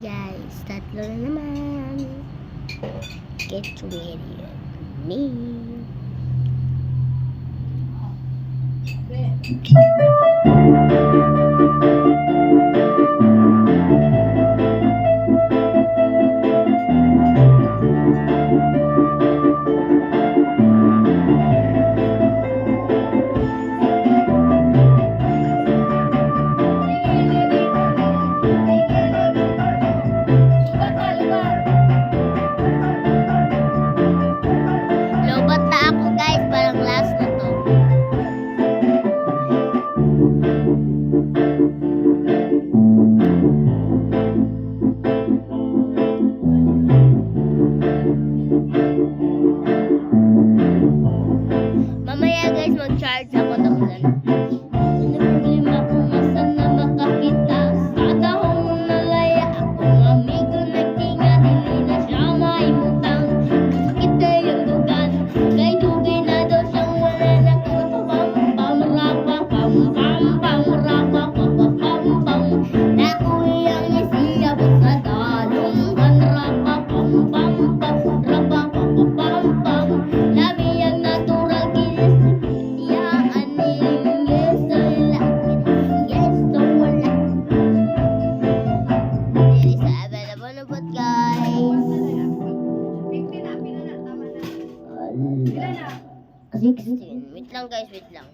Guys, tatlo na naman. Get ready with me. Lobat na ako guys, parang last na to. Mamaya guys, mag-charge ako tapos ano problema kung asan na makakita. Sa dahong nalaya akong amigo nagtinga, dili na siya maimutang. Sakit na yung dugan, kay dugay na daw siyang wala na pam-pam-rapa, pam-pam-pam-rapa, pam-pam-pam. Nakuyang niya siya sa dalong panrapa, pam-pam-pam-rapa, pam-pam-pam. Labi ang natural ginis, iyaan niyang yes o wala, yes o wala. There is available na bot guys. 16. Wait lang guys, wait lang.